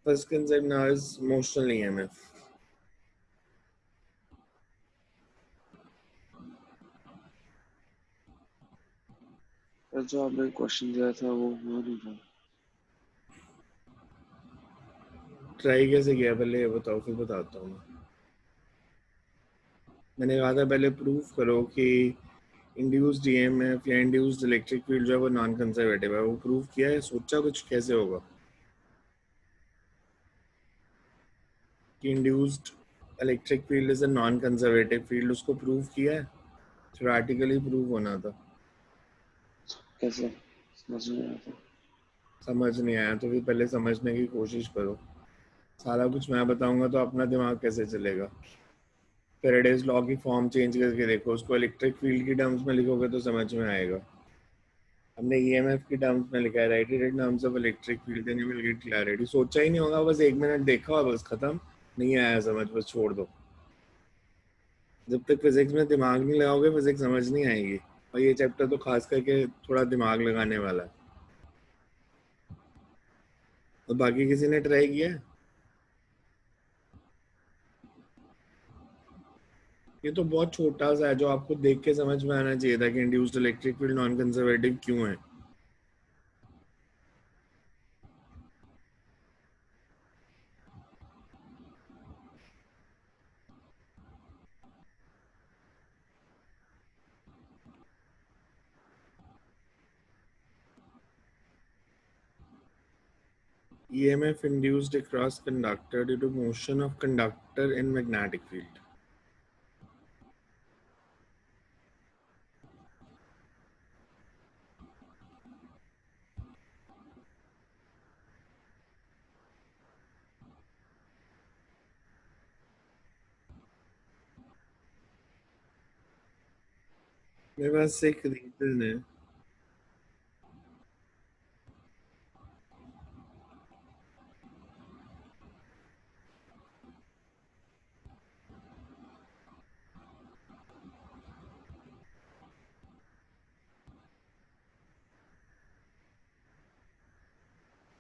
First concept now is motional EMF. जो आपने question दिया था वो हुआ नहीं था। ट्राई कैसे किया पहले ये बताओ, फिर बताता हूँ। मैंने कहा था पहले प्रूफ करो कि इंड्यूस्ड ईएमएफ या इंड्यूस्ड इलेक्ट्रिक फील्ड जो है वो नॉन कंजर्वेटिव है। वो प्रूफ किया है? सोचा कुछ कैसे होगा कि induced electric field is a non conservative field? उसको प्रूफ किया है? थ्योरेटिकली प्रूव होना था। कैसे समझ नहीं आया था। समझ नहीं आया तो फिर पहले समझने की कोशिश करो। सारा कुछ मैं बताऊंगा तो अपना दिमाग कैसे चलेगा? फेरेडेज लॉ की फॉर्म चेंज करके देखो, उसको इलेक्ट्रिक फील्ड की टर्म्स में लिखोगे तो समझ में आएगा। हमने ईएमएफ की टर्म्स में लिखा है, writed in terms of electric field, then you will get clarity. सोचा ही नहीं होगा, बस 1 मिनट देखा और बस खत्म। नहीं आया समझ, बस छोड़ दो। जब तक फिजिक्स में दिमाग नहीं लगाओगे फिजिक्स समझ नहीं आएगी। और ये चैप्टर तो खास करके थोड़ा दिमाग लगाने वाला है। और बाकी किसी ने ट्राई किया है? ये तो बहुत छोटा सा है जो आपको देख के समझ में आना चाहिए था कि induced electric field non conservative क्यों है। EMF induced across conductor due to motion of conductor in magnetic field. मेरे पास एक रीजन है।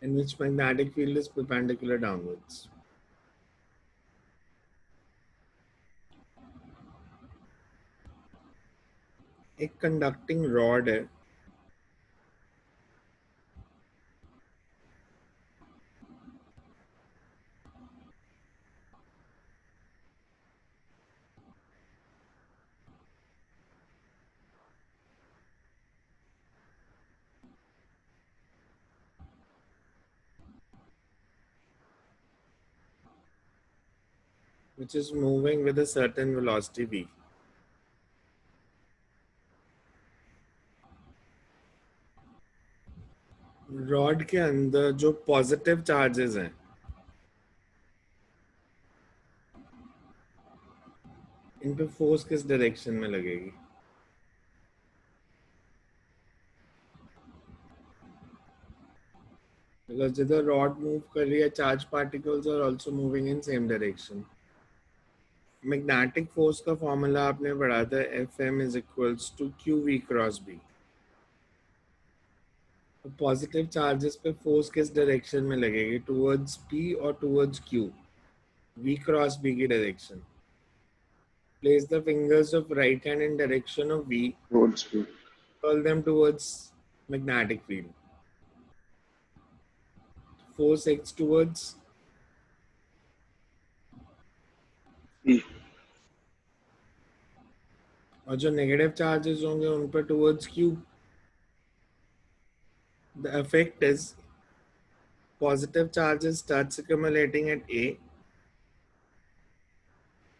In which magnetic field is perpendicular downwards. एक कंडक्टिंग रॉड है, which is moving with a certain velocity v. Rod के अंदर जो positive charges हैं, इन पे फोर्स किस डायरेक्शन में लगेगी? बिकॉज जिधर रॉड मूव कर रही है charge particles are also moving in same direction. Magnetic force का फॉर्मूला आपने पढ़ा था, Fm is equals to q v cross B. तो पॉजिटिव चार्जेस पे फोर्स किस डायरेक्शन में लगेगी? टुवर्ड्स पी और towards q, v cross B की direction. Place the fingers of right hand in direction of v, rods पे curl them towards magnetic field. Force x towards, E और जो negative charges होंगे उन पर towards q. The effect is positive charges starts accumulating at A,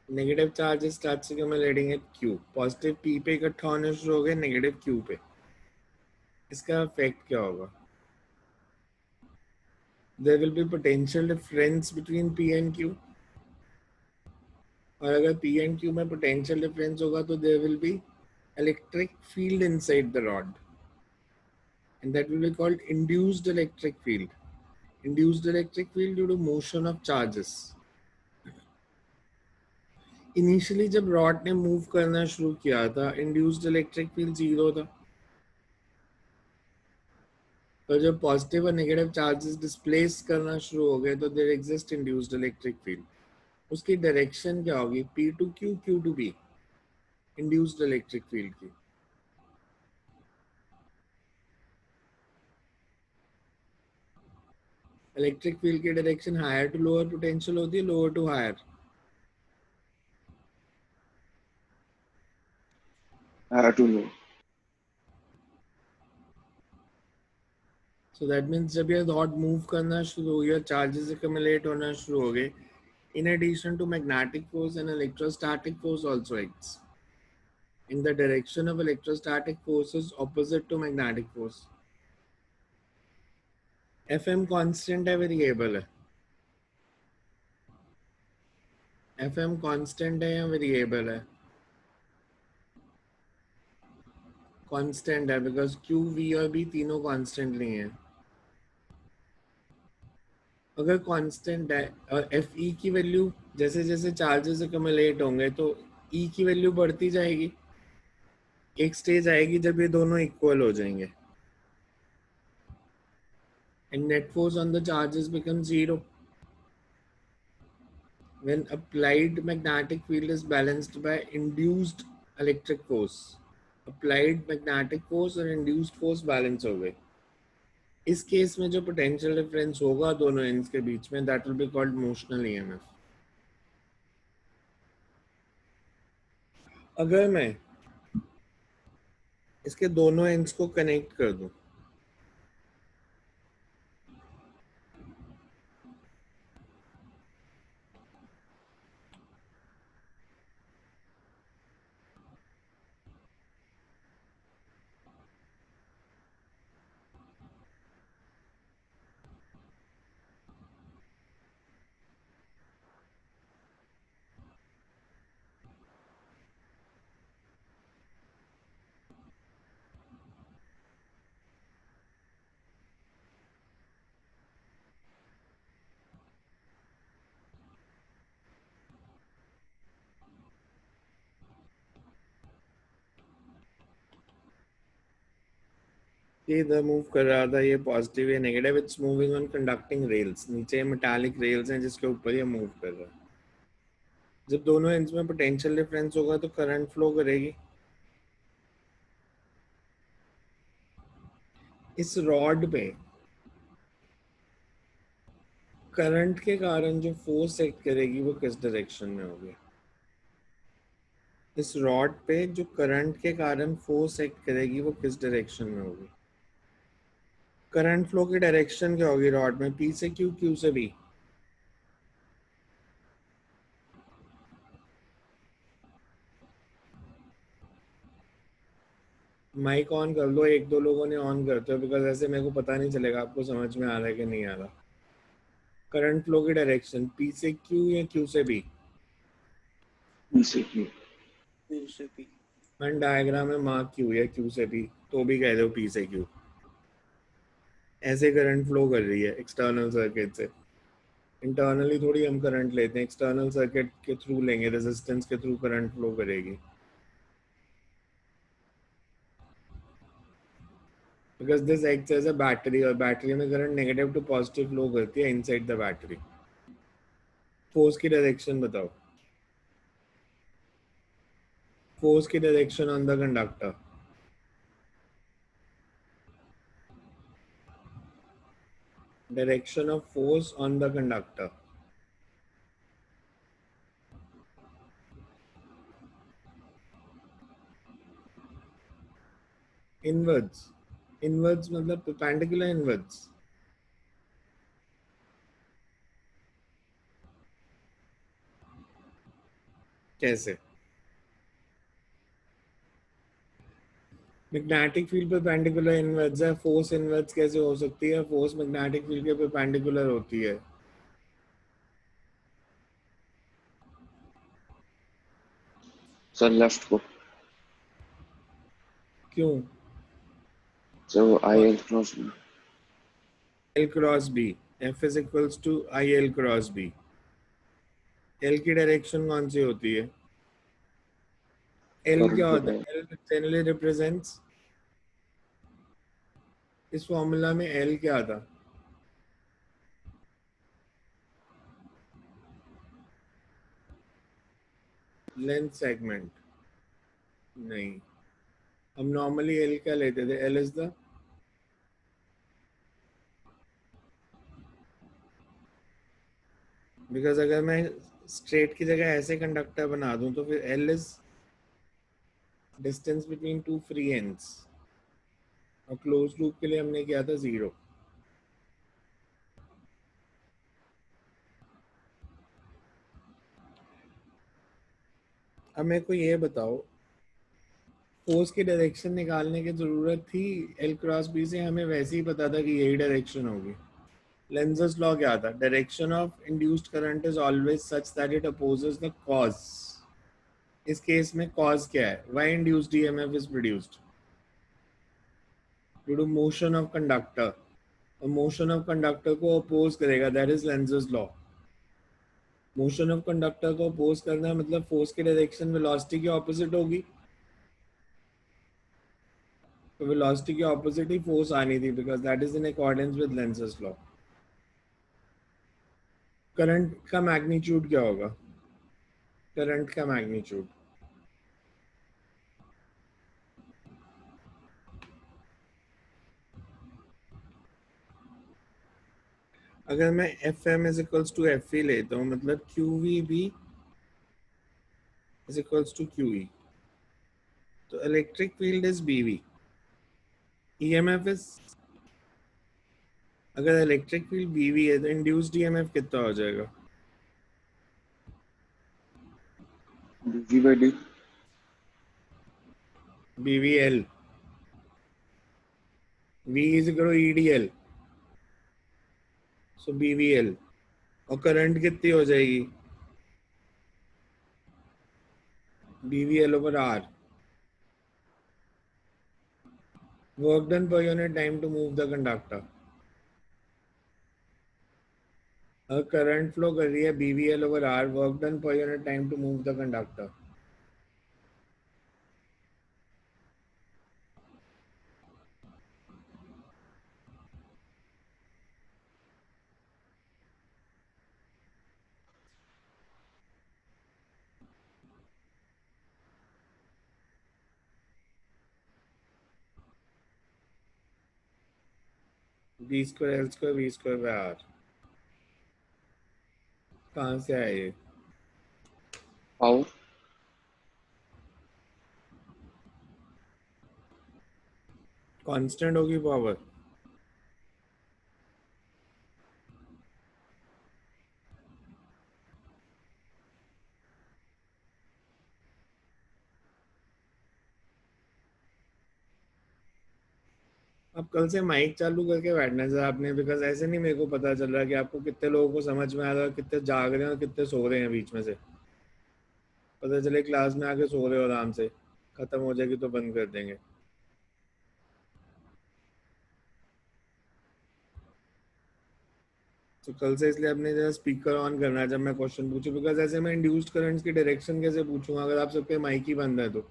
negative charges starts accumulating at Q. Positive P पे इकट्ठा होने शुरू हो गए, नेगेटिव Q पे। इसका इफेक्ट क्या होगा? There will be potential difference between P and Q. और अगर P and Q में potential difference होगा तो there will be electric field inside the rod, and that will be called induced electric field. Induced electric field due to motion of charges. Initially जब rod ने move करना शुरू किया था, induced electric field 0 था। तो जब पॉजिटिव और नेगेटिव चार्जेस डिस्प्लेस करना शुरू हो गए तो there exist induced electric field. उसकी डायरेक्शन क्या होगी? P to Q, Q to P, induced electric field की। इलेक्ट्रिक फील्ड की direction higher to lower potential होती है, lower to higher? Higher to low. So that means जब ये dot move करना शुरू हो गया, चार्जेस एक्यूमुलेट होना शुरू हो गए, in addition to magnetic force and electrostatic force also acts in the direction of electrostatic forces opposite to magnetic force। Fm constant है, वेरिएबल है? Fm कांस्टेंट है या वेरिएबल है? कांस्टेंट है, बिकॉज Q, V और B तीनों constant नहीं है। अगर कांस्टेंट है और Fe की वैल्यू जैसे जैसे चार्जेस एक्यूमुलेट होंगे तो E की वैल्यू बढ़ती जाएगी। एक स्टेज आएगी जब ये दोनों इक्वल हो जाएंगे and net force on the charges becomes zero when applied magnetic field is balanced by induced electric force। applied magnetic force और induced force balance हो गए। इस केस में जो पोटेंशियल डिफरेंस होगा दोनों एंड्स के बीच में, that will be called motional EMF. अगर मैं इसके दोनों एंड्स को कनेक्ट कर दूं, ये इधर मूव कर रहा था, ये पॉजिटिव या negative, it's moving on conducting rails. नीचे मेटालिक रेल्स हैं जिसके ऊपर ये मूव कर रहा है। जब दोनों एंड्स में पोटेंशियल डिफरेंस होगा तो करंट फ्लो करेगी। इस रॉड पे करंट के कारण जो फोर्स एक्ट करेगी वो किस डायरेक्शन में होगी? इस रॉड पे जो करंट के कारण फोर्स एक्ट करेगी वो किस डायरेक्शन में होगी? करंट फ्लो की डायरेक्शन क्या होगी रॉड में? P से Q, Q से B। माइक ऑन कर लो, एक दो लोगों ने ऑन करते हो, बिकॉज ऐसे मेरे को पता नहीं चलेगा आपको समझ में आ रहा है कि नहीं आ रहा। करंट फ्लो की डायरेक्शन P से Q या Q से B? P से Q। Q से P। मैंने डायग्राम में मार्क Q या Q से B, तो भी कह दो P से Q। ऐसे करंट फ्लो कर रही है एक्सटर्नल सर्किट से। इंटरनली थोड़ी हम करंट लेते हैं, एक्सटर्नल सर्किट के थ्रू लेंगे, रेजिस्टेंस के थ्रू करंट फ्लो करेगी। Because this acts as a battery, और बैटरी में current negative to positive flow करती है इनसाइड द बैटरी। फोर्स की डायरेक्शन बताओ, फोर्स की direction on the conductor. Direction of force on the conductor. Inwards. Inwards मतलब perpendicular inwards. कैसे? Magnetic field perpendicular inwards है, फोर्स इनवर्ड्स कैसे हो सकती है? फोर्स मैग्नेटिक फील्ड के परपेंडिकुलर होती है। सर लेफ्ट को। क्यों? सर वो IL क्रॉस में। L cross B, F is equals to IL cross B। L की डायरेक्शन कौन सी होती है? L क्या करंट होता होता है। है? L जनरली रिप्रेजेंट्स इस फॉर्मूला में L क्या था? लेंथ सेगमेंट नहीं, हम नॉर्मली L क्या लेते थे? L इज द बिकॉज अगर मैं स्ट्रेट की जगह ऐसे कंडक्टर बना दूं तो फिर L is distance between two free ends, और क्लोज लूप के लिए हमने किया था 0। अब मेरे को ये बताओ, फोर्स की डायरेक्शन निकालने की जरूरत थी L क्रॉस B से? हमें वैसे ही पता था कि यही डायरेक्शन होगी। लेंज़स लॉ क्या था? Direction of induced current is always such that it opposes the cause. इस केस में कॉज क्या है? Why induced EMF is produced? Due to motion of conductor. और मोशन ऑफ कंडक्टर को अपोज करेगा, that is Lenz's law. Motion of conductor को oppose करना मतलब फोर्स की डायरेक्शन वेलोसिटी के ऑपोजिट होगी, तो वेलोसिटी के ऑपोजिट ही फोर्स आनी थी, because that is in accordance with Lenz's law. Current का मैग्नीट्यूड क्या होगा? करंट का मैग्नीट्यूड अगर मैं F M is equals to F E लेता हूँ, मतलब क्यू वी भी is equals to q E, तो electric field is B v. E M F is, अगर इलेक्ट्रिक फील्ड बी वी है तो इंड्यूस्ड ई एम एफ कितना हो जाएगा? जी by D. B V L, we is equal E D L, so B we L. और current कितनी हो जाएगी? B we L over R. Work done per unit time to move the conductor. अगर current flow कर रही है B we L over R, work done per unit time to move the conductor. B square L square V square by R. कहाँ से आया ये? Power. Constant होगी power? अब कल से माइक चालू करके बैठना है आपने, बिकॉज ऐसे नहीं मेरे को पता चल रहा कि आपको कितने लोगों को समझ में आ रहा है, कितने जाग रहे हैं और कितने सो रहे हैं बीच में से। पता चले क्लास में आके सो रहे हो आराम से, खत्म हो जाएगी तो बंद कर देंगे। तो कल से इसलिए अपने जरा स्पीकर ऑन करना है जब मैं क्वेश्चन पूछूं, बिकॉज ऐसे मैं इंड्यूस्ड करंट्स की डायरेक्शन कैसे पूछूंगा अगर आप सबके माइक ही बंद है तो?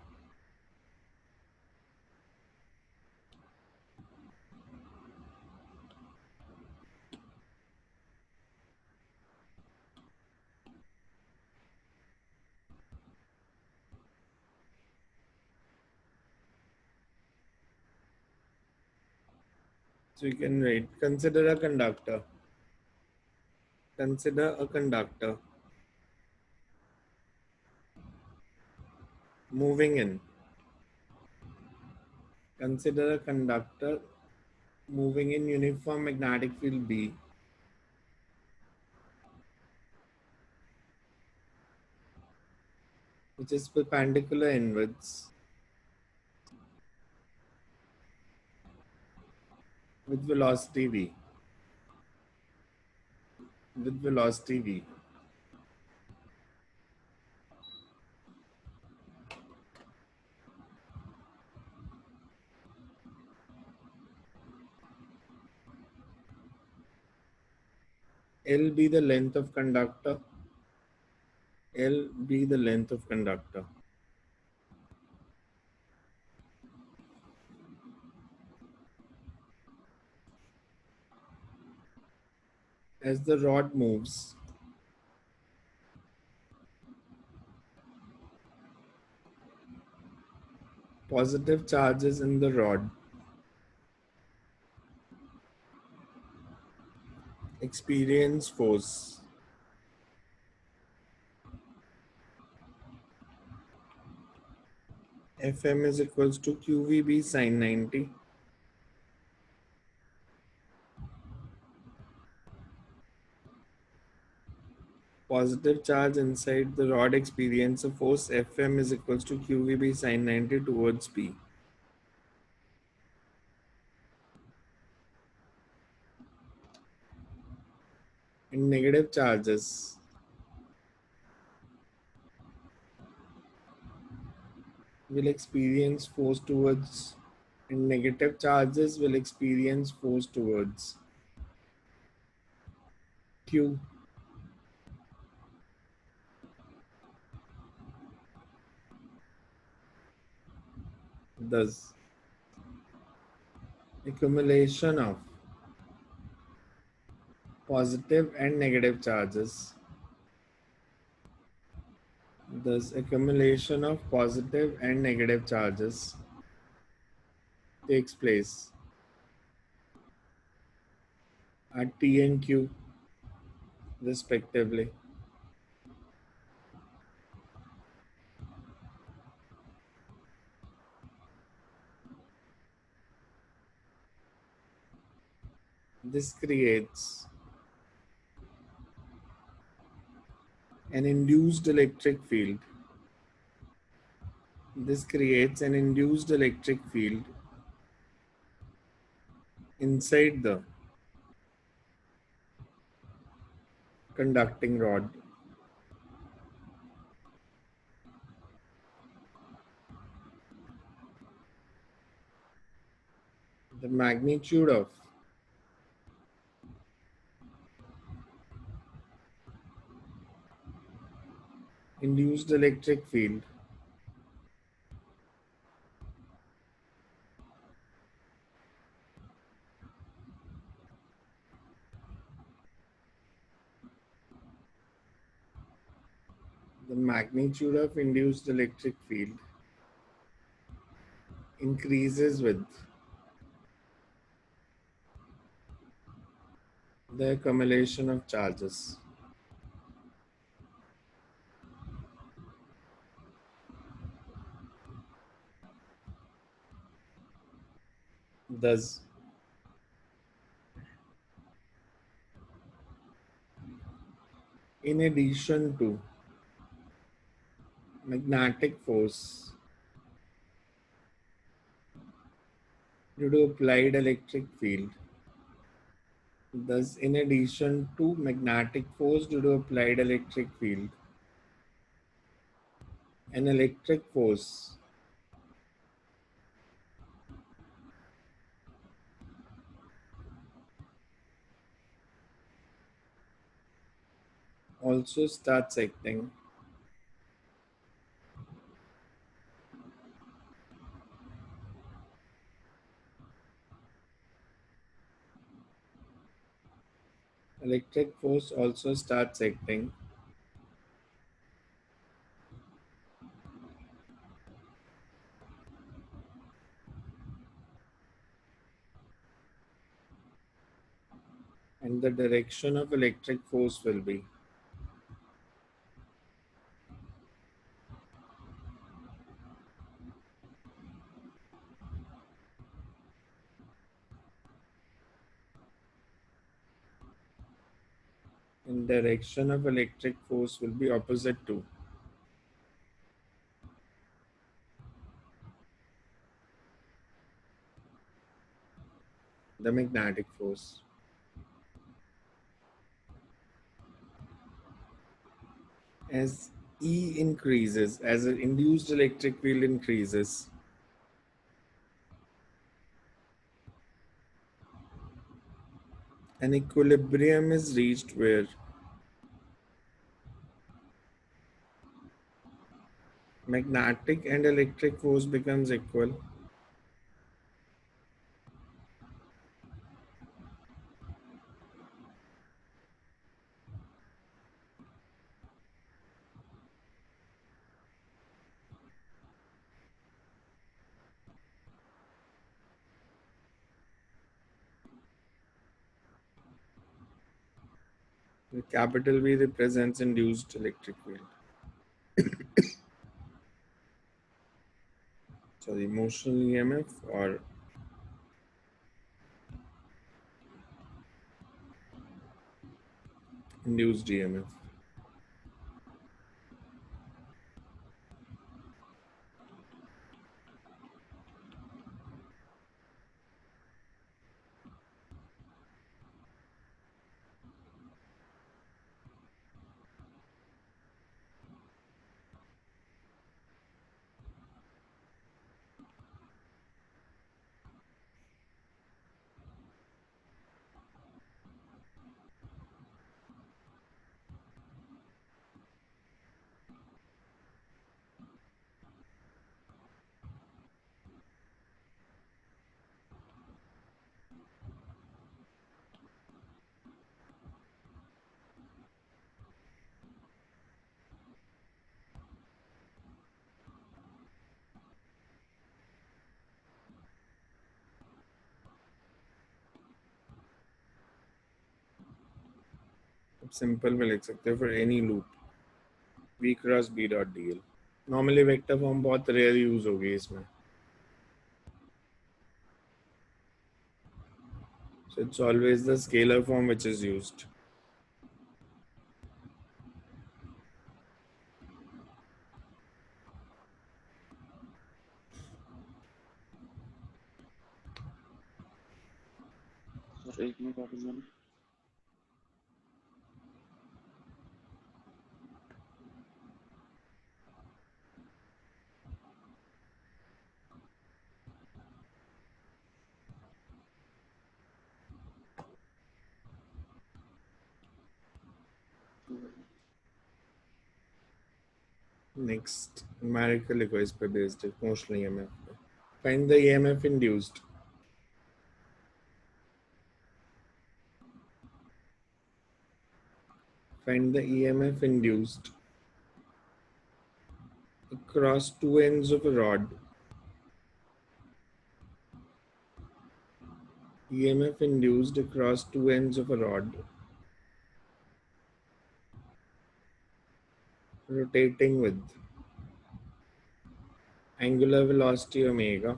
So you can write, consider a conductor. Consider a conductor moving in. Consider a conductor moving in uniform magnetic field B, which is perpendicular inwards with velocity v. With velocity v. L be the length of conductor. L be the length of conductor. as the rod moves, positive charges in the rod experience force. Fm is equals to QVB sine 90. Positive charge inside the rod experience a force Fm is equals to QVB sine 90 towards P. And negative charges will experience force towards, and negative charges will experience force towards Q. Thus, accumulation of positive and negative charges. Thus, accumulation of positive and negative charges takes place at T and Q respectively. This creates an induced electric field. This creates an induced electric field inside the conducting rod. The magnitude of induced electric field the magnitude of induced electric field increases with the accumulation of charges. Thus, in addition to magnetic force due to applied electric field, thus in addition to magnetic force due to applied electric field, an electric force also starts acting. Electric force also starts acting and the direction of electric force will be direction of electric force will be opposite to the magnetic force. As E increases, as an induced electric field increases, an equilibrium is reached where magnetic and electric force becomes equal. The capital V represents induced electric field. Sorry, motional EMF or induced EMF. Simple में लिख सकते हो for any loop V cross B dot dl. Normally vector form बहुत rare use होगी इसमें. So it's always the scalar form which is used. Sir एक minute वापस जाना. Next, numerical लिखो इस पे based है motional EMF पे. Find the EMF induced. Find the EMF induced across two ends of a rod. EMF induced across two ends of a rod rotating with angular velocity omega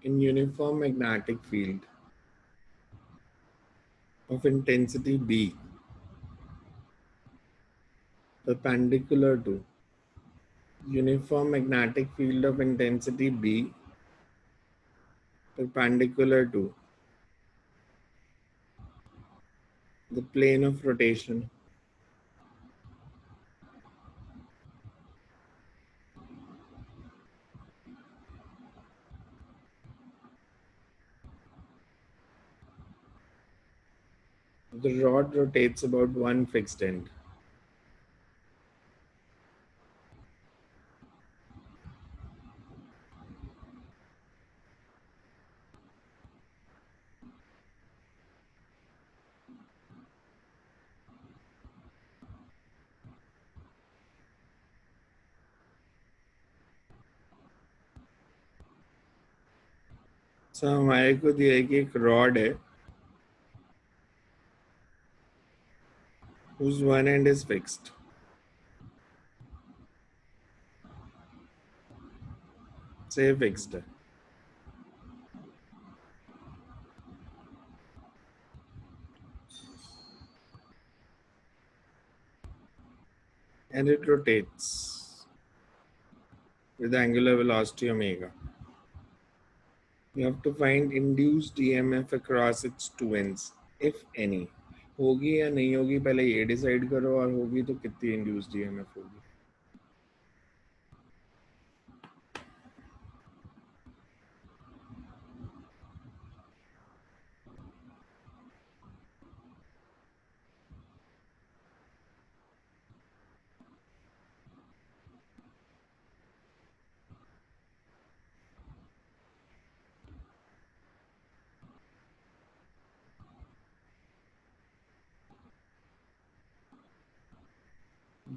in uniform magnetic field of intensity B perpendicular to uniform magnetic field of intensity B perpendicular to the plane of rotation the rod rotates about one fixed end. So हमारे को दिया है कि एक rod है whose one end is fixed. Say fixed है. And it rotates with angular velocity omega. You have to find induced EMF across its two ends, if any. होगी या नहीं होगी पहले ये डिसाइड करो और होगी तो कितनी induced EMF होगी.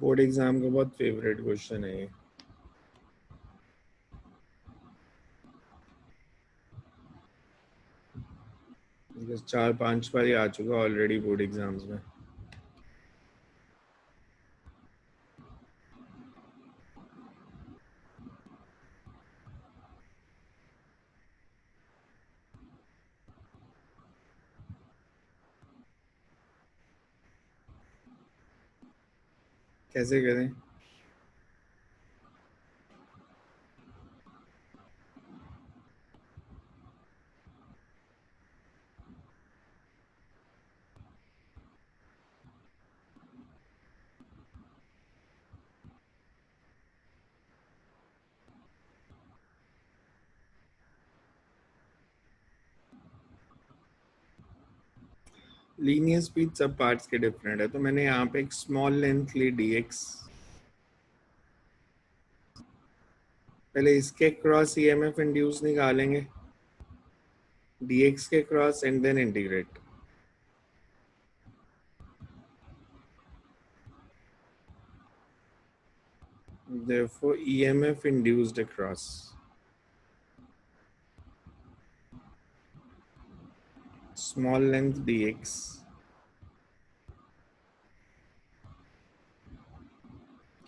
बोर्ड एग्जाम का बहुत फेवरेट क्वेश्चन है ये। Because 4-5 बार ही आ चुका ऑलरेडी बोर्ड एग्जाम्स में। कैसे करें? लीनियर स्पीड सब पार्ट्स के डिफरेंट है, तो मैंने यहाँ पे एक स्मॉल लेंथ ली dx। पहले इसके क्रॉस ईएमएफ इंड्यूस निकालेंगे dx के cross and then integrate. Therefore, EMF induced across small length dx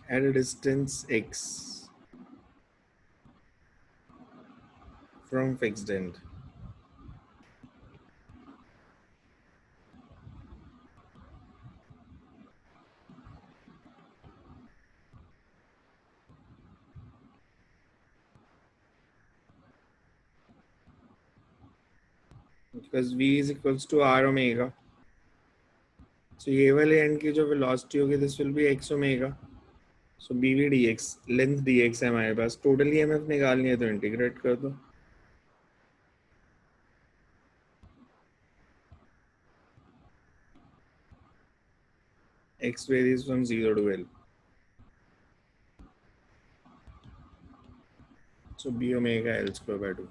at a distance x from fixed end. Because v is equals to r omega. So ये वाले end की जो velocity होगी, this will be x omega. So bv dx, length dx है हमारे पास। Total EMF निकालनी है तो इंटीग्रेट कर दो। x varies from 0 to L. So b omega L square by 2.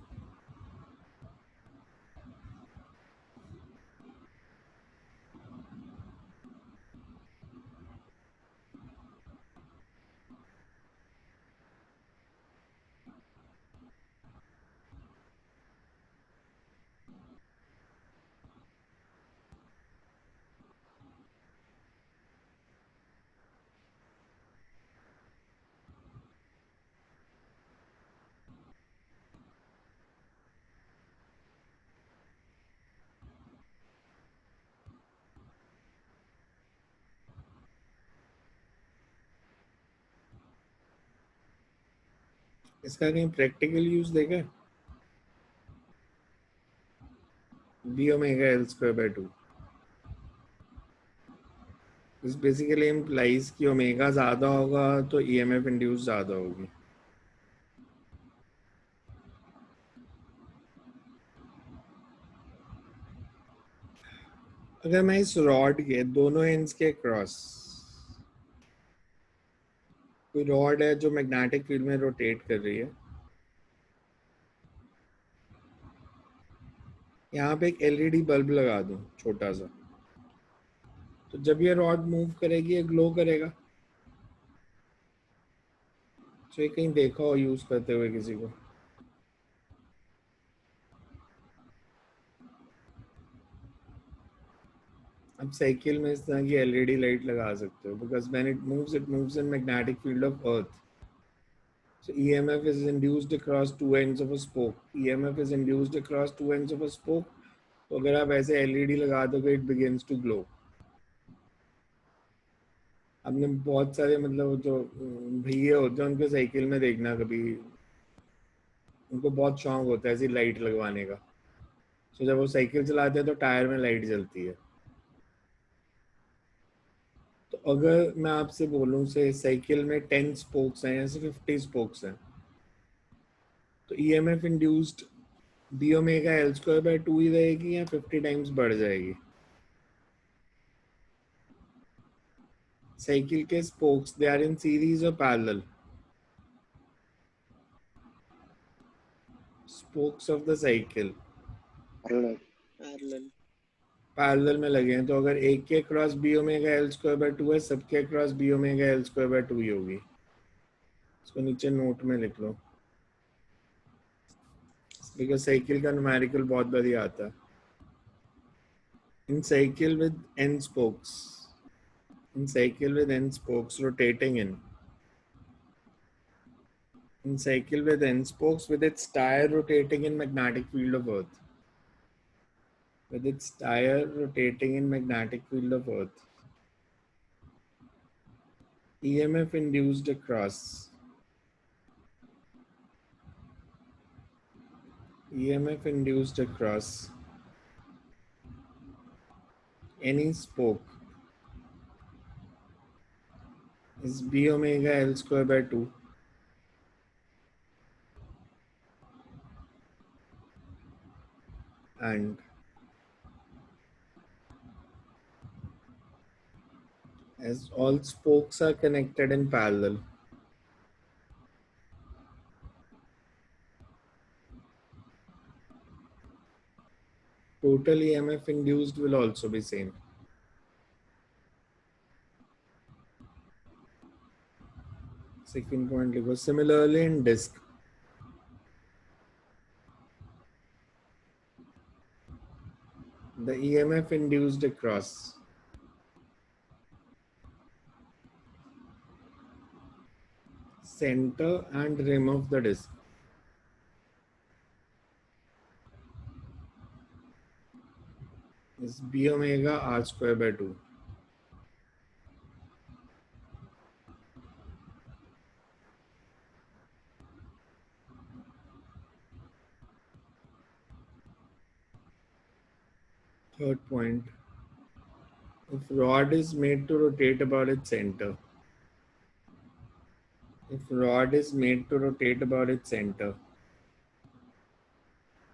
इसका कहीं प्रैक्टिकल यूज देखा? b omega L square by 2. This basically implies कि ओमेगा ज़्यादा होगा तो ईएमएफ इंड्यूस ज़्यादा होगी। अगर मैं इस रॉड के दोनों एंड्स के क्रॉस कोई रॉड है जो मैग्नेटिक फील्ड में रोटेट कर रही है, यहाँ पे एक एलईडी बल्ब लगा दूं छोटा सा, तो जब ये रॉड मूव करेगी ये ग्लो करेगा। तो ये कहीं देखा हो यूज करते हुए किसी को? अब साइकिल में इस तरह की एलईडी लाइट लगा सकते हो, because when it moves in magnetic field of earth. So EMF is induced across two ends of a spoke. EMF is induced across two ends of a spoke. तो अगर आप ऐसे एलईडी लगा दोगे, it begins to glow. आपने बहुत सारे मतलब जो भैया होते हैं उनके साइकिल में देखना कभी, उनको बहुत शौक होता है ऐसी लाइट लगवाने का। तो जब वो साइकिल चलाते हैं तो टायर में लाइट जलती है। तो अगर मैं आपसे बोलूं से साइकिल में 10 स्पोक्स हैं या 50 स्पोक्स हैं, तो EMF induced B omega L square by 2 ही रहेगी या 50 टाइम्स बढ़ जाएगी? साइकिल के spokes, they are in series और parallel? Spokes of the cycle parallel. Parallel. Parallel में लगे हैं, तो अगर एक के cross B omega L square by 2 है, सबके cross B omega L square by 2 ही होगी। इसको नीचे नोट में लिख लो, बिकॉज साइकिल का न्यूमेरिकल बहुत बढ़िया आता है। In cycle with n spokes, in cycle with n spokes rotating in cycle with n spokes with its tire rotating in magnetic field of earth, with its tire rotating in magnetic field of earth, EMF induced across any spoke is b omega L square by 2, and as all spokes are connected in parallel, total EMF induced will also be same. Second point, similarly in disk, the EMF induced across center and rim of the disk is b omega r square by 2. Third point, if rod is made to rotate about its center,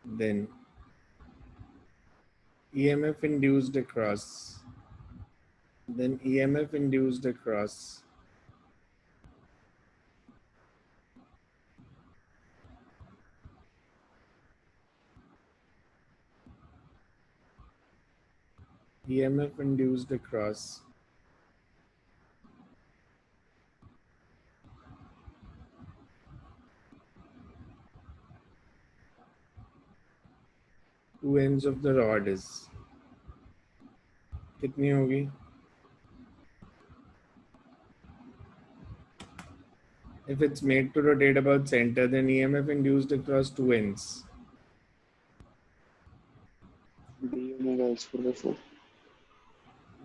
then EMF induced across, EMF induced across two ends of the rod is कितनी होगी? If it's made to rotate about center, then EMF induced across two ends. B omega L square by 4.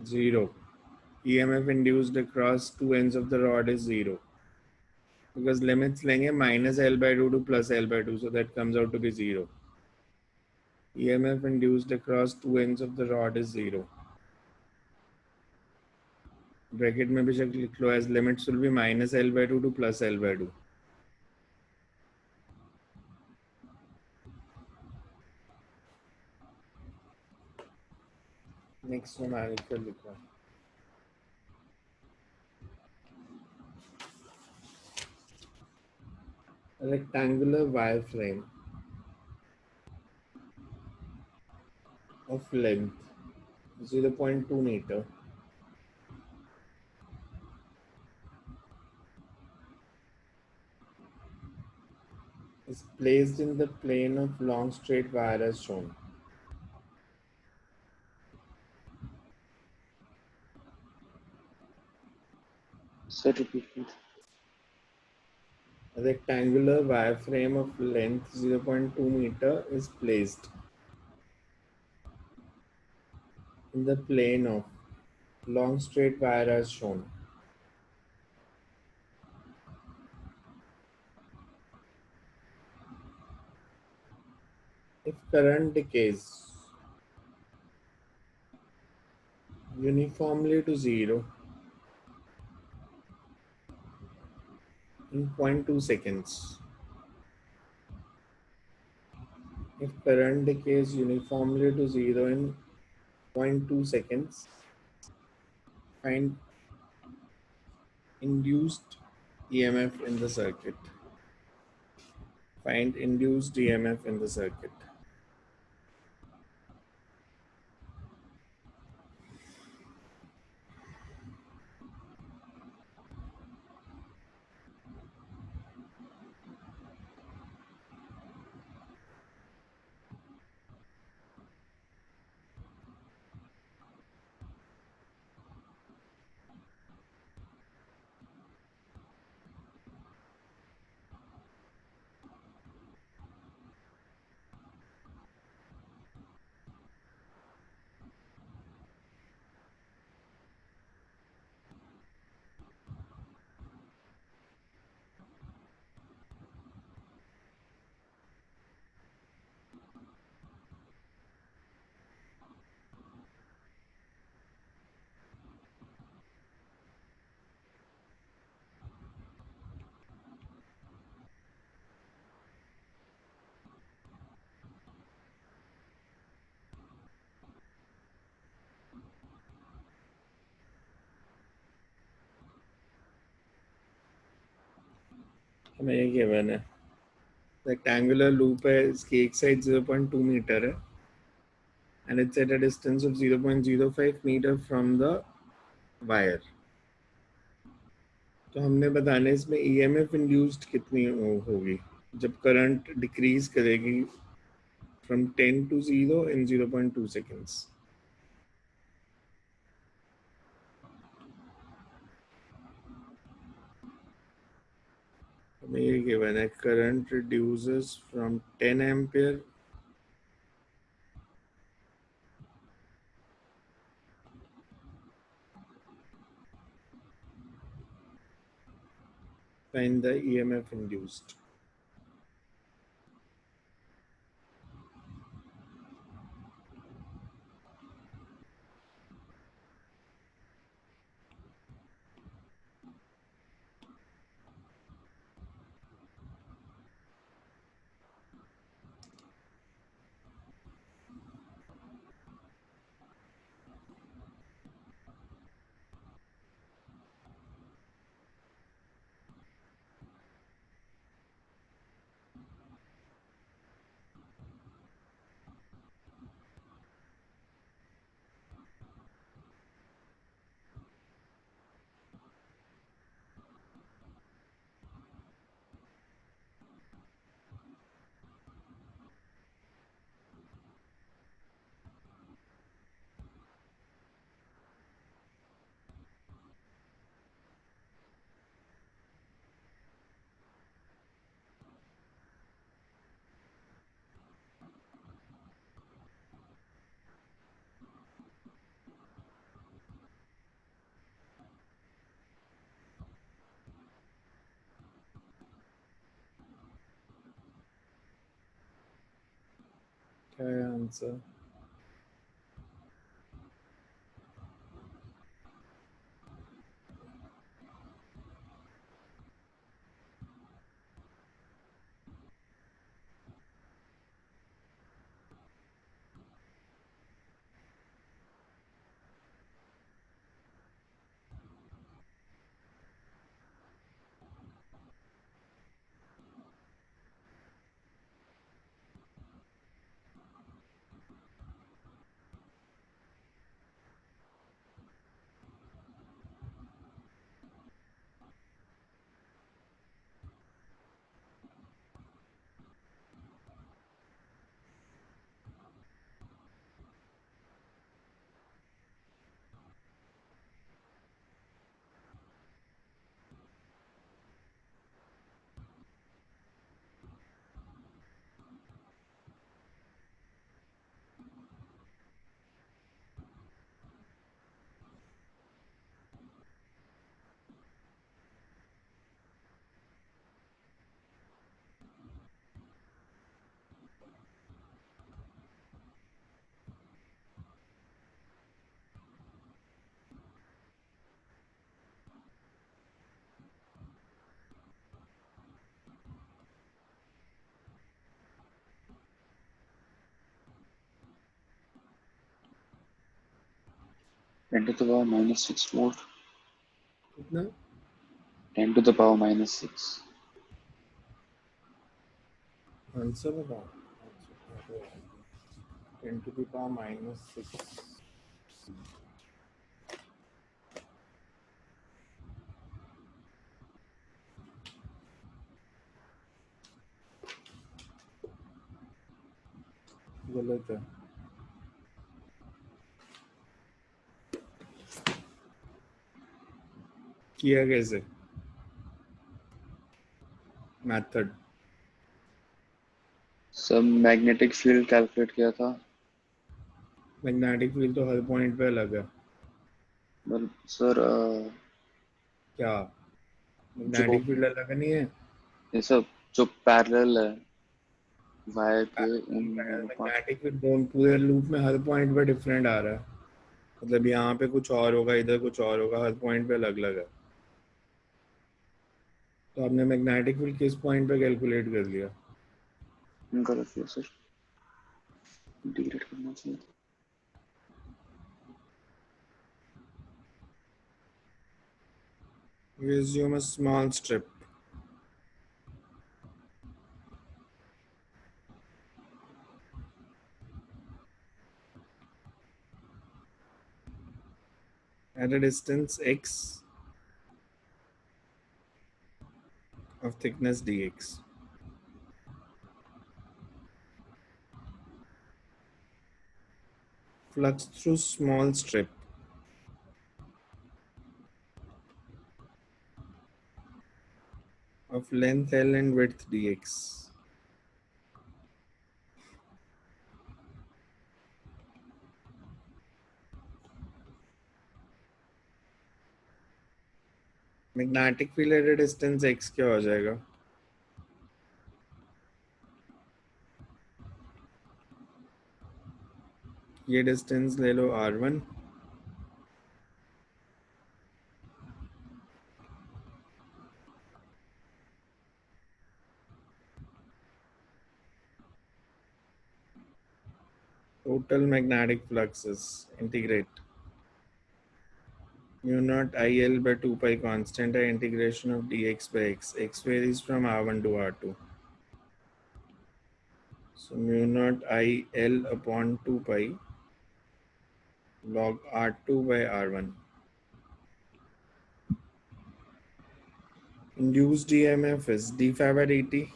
0. EMF induced across two ends of the rod is 0. Because limits लेंगे minus L by 2 to plus L by 2, so that comes out to be 0. EMF induced across two ends of the rod is 0. Bracket में भी शक लिख लो, as limits will be minus L by 2 to plus L by 2. Next numerical लिखो. A rectangular wireframe of length 0.2 meter is placed in the plane of long straight wire as shown. Sir, repeat please. A rectangular wireframe of length 0.2 meter is placed in the plane of long straight wire as shown. If current decays uniformly to 0 in 0.2 seconds, if current decays uniformly to 0 in 0.2 seconds, find induced EMF in the circuit. Find induced EMF in the circuit. हमें ये given है, rectangular loop है, इसकी एक side 0.2 metre है and it's at a distance of 0.05 meter from the wire. तो हमने बताना है इसमें EMF इंड्यूस्ड कितनी होगी जब करंट डिक्रीज करेगी from 10 to 0 in 0.2 seconds. हमें ये गिवन है, current reduces from 10 ampere find the EMF induced. क्या है answer? Ten to the power minus six volt. कितना? 10 to the power minus 6. Answer बताओ. 10 to the power minus 6. गलत है. किया कैसे? मेथड. सब मैग्नेटिक फील्ड कैलकुलेट किया था. मैग्नेटिक फील्ड तो हर पॉइंट पे अलग है. सर क्या जो मैग्नेटिक फील्ड अलग नहीं है? ये सब जो पैरेलल है वायर के उन दोनों पार्ट. मैग्नेटिक फील्ड दोनों पूरे लूप में हर पॉइंट पे डिफरेंट आ रहा है. मतलब यहाँ पे कुछ और होगा, इधर कुछ और होगा, हर पॉइंट पे अलग अलग है. तो आपने मैग्नेटिक फील्ड किस पॉइंट पे कैलकुलेट कर लिया? गलत किया सर. इंटीग्रेट करना चाहिए था. We assume a small strip. at a distance x of thickness dx. Flux through small strip of length L and width dx. Magnetic field at a distance x क्या हो जाएगा? ये डिस्टेंस ले लो r1, total magnetic fluxes integrate mu naught IL by 2 pi constant है integration of dx by x. X varies from r1 to r2. So mu naught IL upon 2 pi log r2 by r1. Induced EMF is d phi by dt.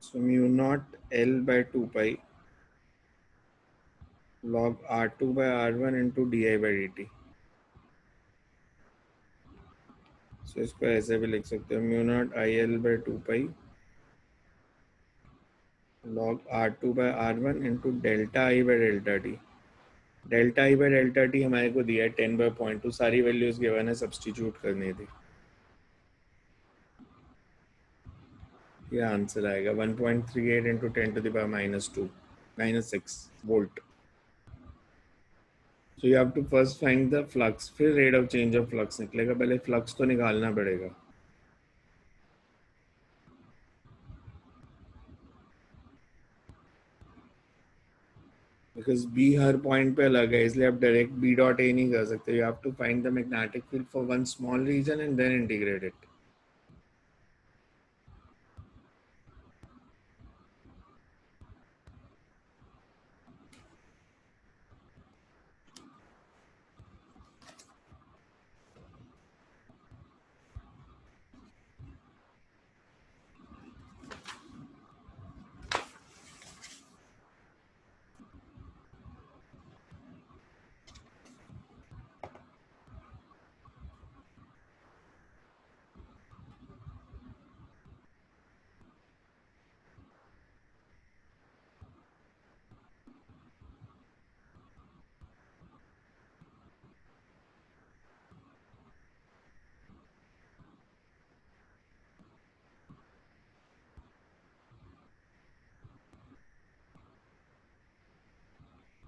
So mu naught L by 2 pi log r2 by r1 into di by dt. So इसको ऐसे भी लिख सकते हो mu naught IL by 2 pi log r2 by r1 into delta I by delta t. Delta I by delta T हमारे को दिया है 10/0.2. सारी वैल्यूज गिवन है, सब्स्टिट्यूट करनी थी. ये आंसर आएगा 1.38 into 10⁻², -6 volt. So you have to first find the flux, फिर rate of change of flux निकलेगा. पहले फ्लक्स तो निकालना पड़ेगा. बिकॉज बी हर पॉइंट पे अलग है, इसलिए आप डायरेक्ट बी डॉट ए नहीं कर सकते. You have to find the magnetic field for one small region and then integrate it.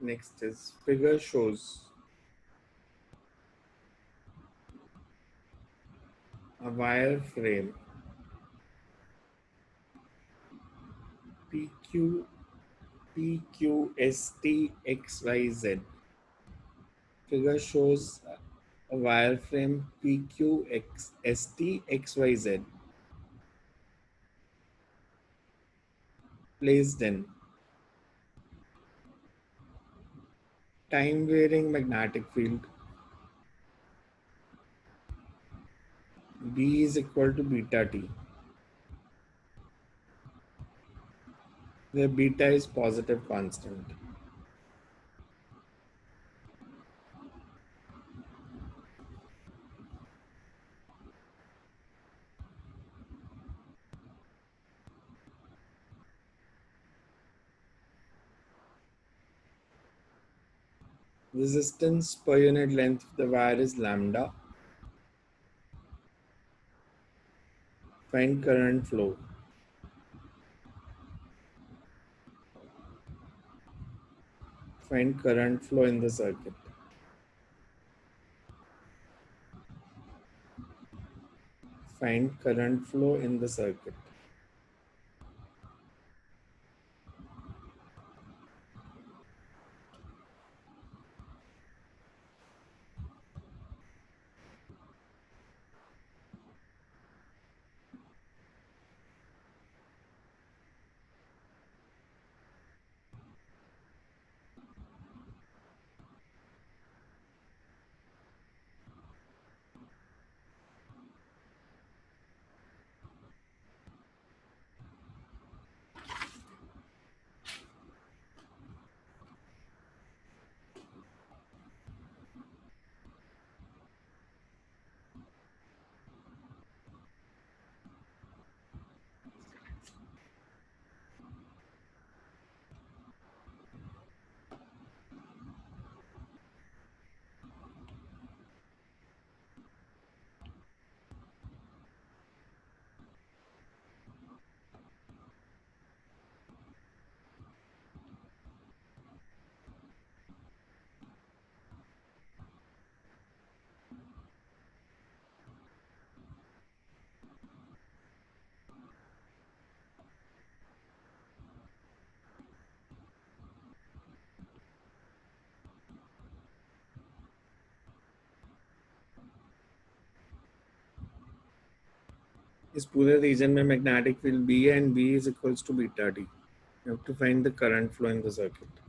Next is figure shows a wire frame PQ PQST XYZ. Figure shows a wire frame PQST XYZ placed in time varying magnetic field B is equal to beta T, where beta is positive constant. Resistance per unit length of the wire is lambda. Find current flow. Find current flow in the circuit. Find current flow in the circuit. इस पूरे reason में magnetic field B है and B is equals to beta D. You have to find the current flow in the circuit.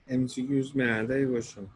MCQs में आया था ये question.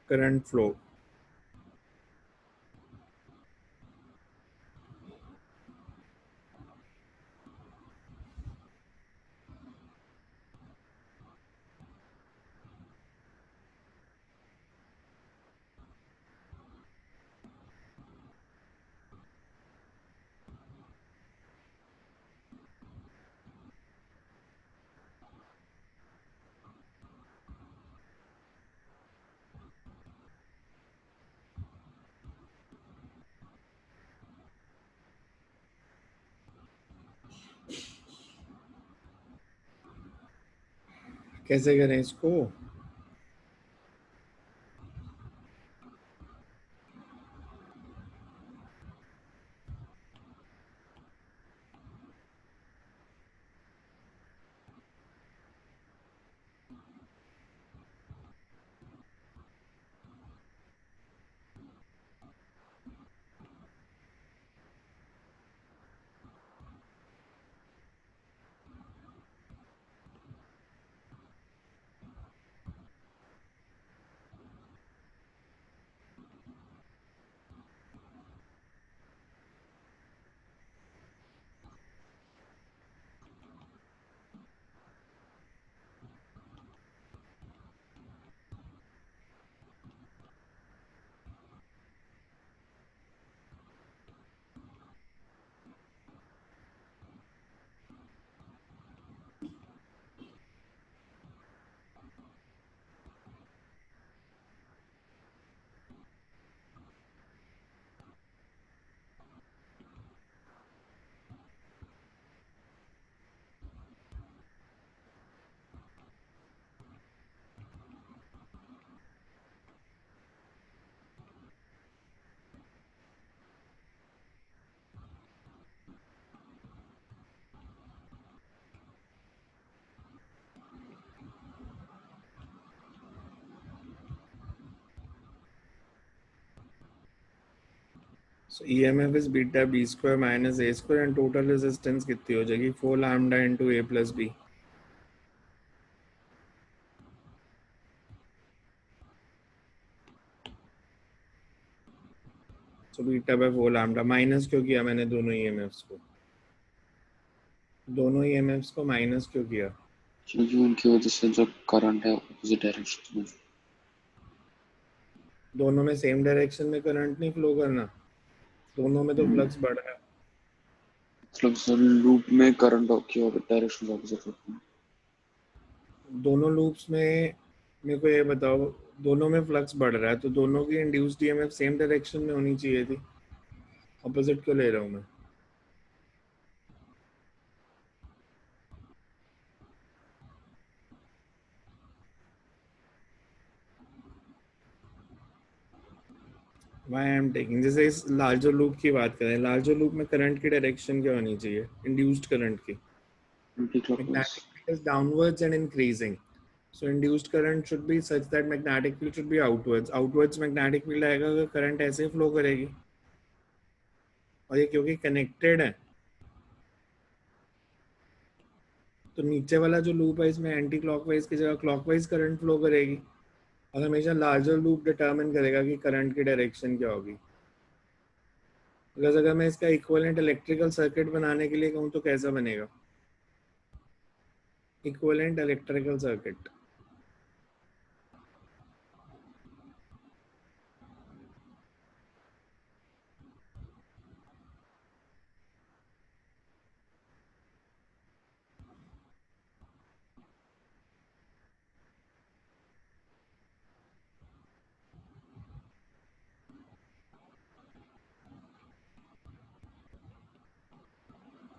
Current flow. कैसे करें इसको? So EMF is beta B square minus A square and total resistance कितनी हो जाएगी? 4 lambda into A plus B. So beta by 4 lambda. Minus क्यों किया मैंने दोनों EMFs को? दोनों EMFs को माइनस क्यों किया? क्योंकि उनकी वजह से जो करंट है ऑपोजिट डायरेक्शन में. दोनों में सेम डायरेक्शन में करंट नहीं फ्लो करना. दोनों में तो फ्लक्स बढ़ रहा है. मतलब सर लूप में करंट की डायरेक्शन ऑपोजिट होती है. दोनों लूप्स में मेरे को ये बताओ, दोनों में फ्लक्स बढ़ रहा है, तो दोनों की इंड्यूस्ड ईएमएफ सेम डायरेक्शन में होनी चाहिए थी। ऑपोजिट क्यों ले रहा हूँ मैं? Why I am taking, जैसे इस लार्जर लूप की बात करें, लार्जर लूप में करंट की डायरेक्शन क्या होनी चाहिए? इंड्यूस्ड करंट की Anti-clockwise. magnetic field is downwards and increasing. So induced current should be such that magnetic field should be outwards. Outwards magnetic field आएगा अगर करंट ऐसे फ्लो करेगी, और ये क्योंकि कनेक्टेड है तो नीचे वाला जो लूप है इसमें एंटी क्लॉकवाइज की जगह क्लॉकवाइज करंट फ्लो करेगी, और हमेशा लार्जर लूप डिटरमिन करेगा कि करंट की डायरेक्शन क्या होगी। बिकॉज अगर मैं इसका इक्विवेलेंट इलेक्ट्रिकल सर्किट बनाने के लिए कहूँ तो कैसा बनेगा? Equivalent electrical circuit,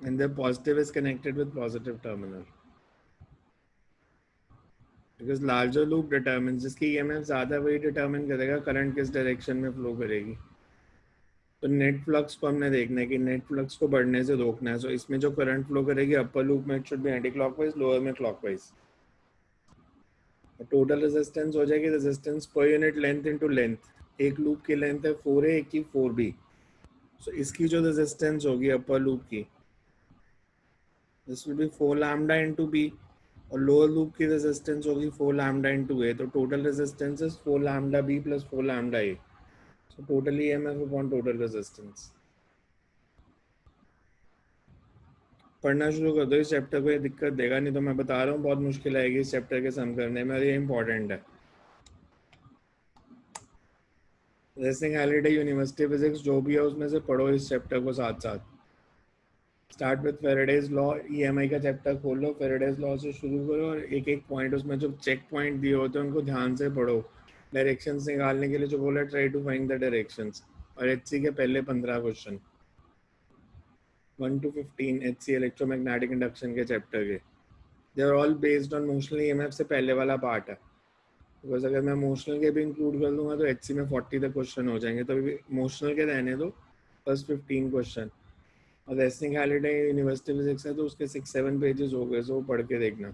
and the positive is connected with positive terminal. Because larger loop determine, जिसकी ईएमएफ ज्यादा वही डिटरमिन करेगा करंट किस डायरेक्शन में फ्लो करेगी। तो नेट फ्लक्स को हमने देखना है कि नेट फ्लक्स को बढ़ने से रोकना है। सो इसमें जो करंट फ्लो करेगी अपर लूप में it should be anti clockwise, lower में क्लॉकवाइज। टोटल रेजिस्टेंस हो जाएगी resistance per unit length into length. एक लूप की लेंथ है 4a, एक की 4b। सो इसकी जो रेजिस्टेंस होगी अपर लूप की, this will be 4 lambda into b, और लोअर लूप की रेजिस्टेंस होगी 4 लैम्डा इनटू a। तो total resistance is 4 lambda b plus 4 lambda a। So totally EMF upon total resistance. पढ़ना शुरू कर दो इस चैप्टर को, ये दिक्कत देगा नहीं तो मैं बता रहा हूँ बहुत मुश्किल आएगी इस चैप्टर के सम करने में, और ये इंपॉर्टेंट है। रेसिंग हॉलिडे यूनिवर्सिटी फिजिक्स जो भी है उसमें से पढ़ो इस चैप्टर को साथ साथ। Start with Faraday's law, EMI का चैप्टर खोल लो, फेराडेज लॉ से शुरू करो, और एक एक पॉइंट उसमें जो चेक पॉइंट दिए होते हैं उनको ध्यान से पढ़ो। डायरेक्शंस निकालने के लिए जो बोला try to find the directions, और एचसी के पहले 15 question 1 to 15 HC electromagnetic induction के चैप्टर के, they are all based on motional EMF से पहले वाला पार्ट है। बिकॉज अगर मैं मोशनल के भी इंक्लूड कर दूंगा तो एचसी में 40 तक क्वेश्चन हो जाएंगे, तो मोशनल के रहने दो फर्स्ट 15 क्वेश्चन। और रेसिंग हॉलिडे यूनिवर्सिटी फिजिक्स है तो उसके 6-7 पेजेस हो गए, सो पढ़ के देखना।